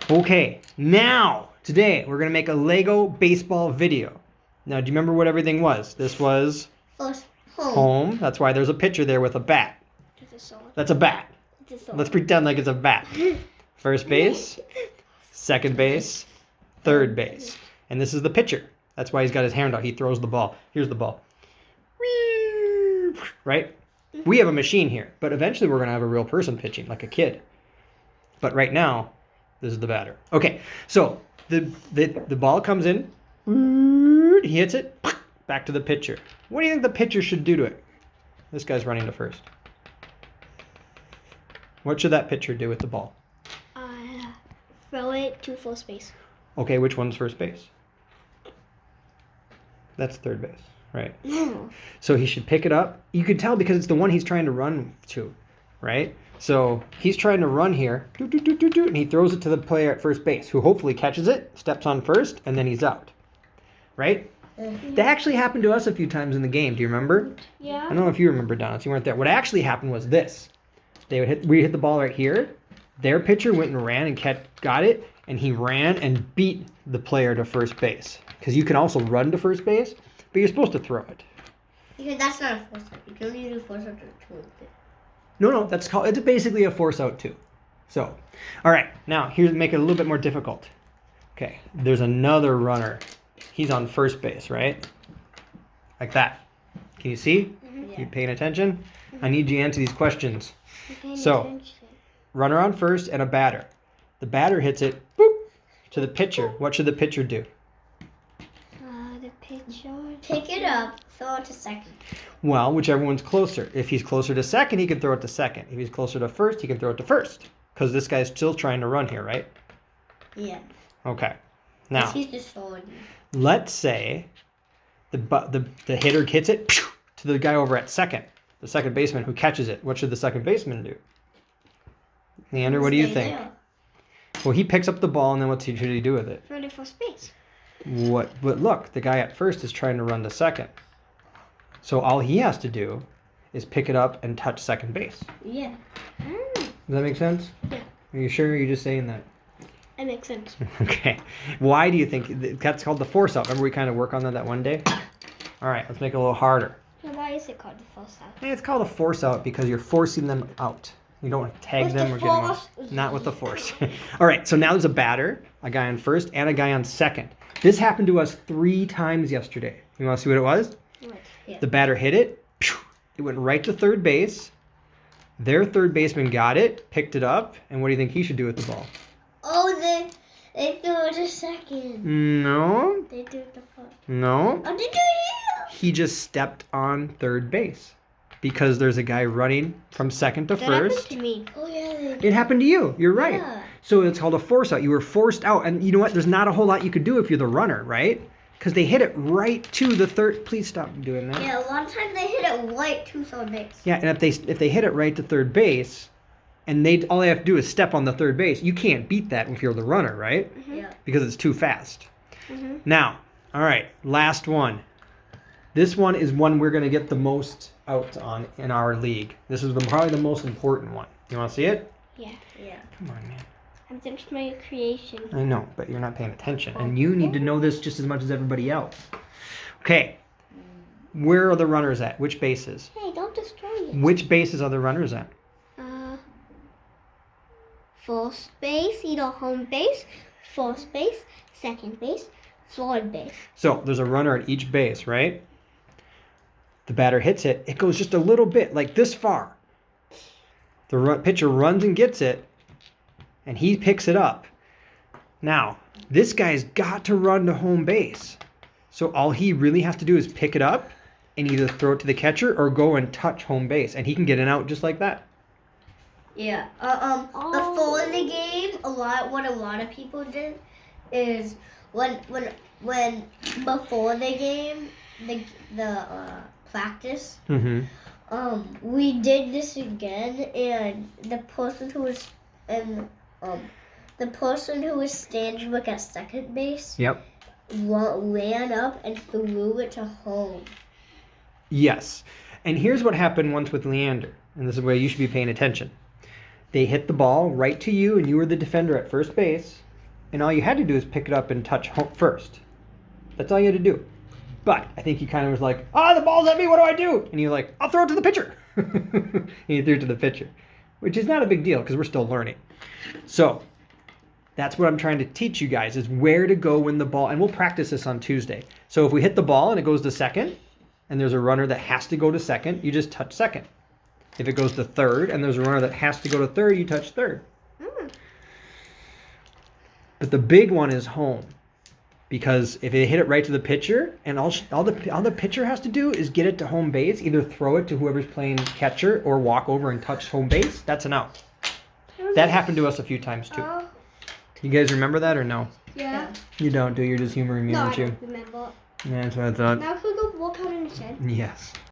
Okay, now, today, we're going to make a Lego baseball video. Now, do you remember what everything was? This was First, home. That's why there's a picture there with a bat. That's a bat. Let's pretend like it's a bat. First base, second base, third base. And this is the pitcher. That's why he's got his hand out. He throws the ball. Here's the ball. Right? We have a machine here, but eventually we're going to have a real person pitching, like a kid. But right now, this is the batter. Okay, so the ball comes in. He hits it. Back to the pitcher. What do you think the pitcher should do to it? This guy's running to first. What should that pitcher do with the ball? Throw it to first base. Okay, which one's first base? That's third base, right? So he should pick it up. You can tell because it's the one he's trying to run to, right? So he's trying to run here, and he throws it to the player at first base, who hopefully catches it, steps on first, and then he's out, right? That actually happened to us a few times in the game. Do you remember? Yeah. I don't know if you remember, Donna. You weren't there. What actually happened was this. We hit the ball right here. Their pitcher went and ran and got it, and he ran and beat the player to first base. Because you can also run to first base, but you're supposed to throw it. Because that's not a force out. You can only do force out to it. No, it's basically a force out too. So, all right, now make it a little bit more difficult. Okay, there's another runner. He's on first base, right? Like that. Can you see? Yeah. You paying attention? I need you to answer these questions. So, runner on first and a batter. The batter hits it, boop, to the pitcher. What should the pitcher do? The pitcher pick it up, throw it to second. Well, whichever one's closer. If he's closer to second, he can throw it to second. If he's closer to first, he can throw it to first. Because this guy's still trying to run here, right? Yeah. Okay. Now, He's just throwing you. let's say the hitter hits it to the guy over at second, the second baseman who catches it. What should the second baseman do? Leander, what do you think? There. Well, he picks up the ball, and then what should he do with it? Throw it to first base. But look, the guy at first is trying to run to second. So all he has to do is pick it up and touch second base. Yeah. Does that make sense? Yeah. Are you sure, or are you just saying that? That makes sense. Okay. Why do you think that's called the force out? Remember we kind of work on that one day? All right, let's make it a little harder. So why is it called the force out? Hey, it's called a force out because you're forcing them out. You don't tag With them the or get them out. force? Not with the force. All right, so now there's a batter, a guy on first, and a guy on second. This happened to us 3 times yesterday. You want to see what it was? Yeah. The batter hit it. It went right to third base. Their third baseman got it, picked it up, and what do you think he should do with the ball? Oh, they threw it to second. No. They threw it to first. No. Oh, they do it. He just stepped on third base because there's a guy running from second to That first. happened to me. Oh yeah. It happened to you. You're right. Yeah. So it's called a force out. You were forced out. And you know what? There's not a whole lot you could do if you're the runner, right? Because they hit it right to the third. Please stop doing that. Yeah, a lot of times they hit it right to third base. Yeah, and if they hit it right to third base, and all they have to do is step on the third base, you can't beat that if you're the runner, right? Yeah. Because it's too fast. Mm-hmm. Now, all right, last one. This one is one we're going to get the most out on in our league. This is probably the most important one. You want to see it? Yeah. Yeah. Come on, man. I'm just my creation. I know, but you're not paying attention. And you need to know this just as much as everybody else. Okay. Where are the runners at? Which bases? Hey, don't destroy it. Which bases are the runners at? First base, either home base, first base, second base, third base. So there's a runner at each base, right? The batter hits it. It goes just a little bit, like this far. The pitcher runs and gets it, and he picks it up. Now, this guy's got to run to home base. So all he really has to do is pick it up and either throw it to the catcher or go and touch home base, and he can get an out just like that. Yeah. Before the game, what a lot of people did is when before the game, the practice, we did this again, and the person who was standing like at second base, Yep. ran up and threw it to home. Yes. And here's what happened once with Leander, and this is where you should be paying attention. They hit the ball right to you, and you were the defender at first base. and all you had to do is pick it up and touch home first. That's all you had to do. But I think he kind of was like, the ball's at me, what do I do? And you're like, I'll throw it to the pitcher. And he threw it to the pitcher, which is not a big deal because we're still learning. So that's what I'm trying to teach you guys is where to go when the ball, and we'll practice this on Tuesday. So if we hit the ball and it goes to second, and there's a runner that has to go to second, you just touch second. If it goes to third and there's a runner that has to go to third, you touch third. But the big one is home. Because if they hit it right to the pitcher, and all the pitcher has to do is get it to home base, either throw it to whoever's playing catcher or walk over and touch home base, that's an out. That happened to us a few times too. You guys remember that or no? Yeah. You don't, do you? You're just humoring me, aren't you? Remember. Yeah, that's what I thought. Now can we go walk out in the shed? Yes.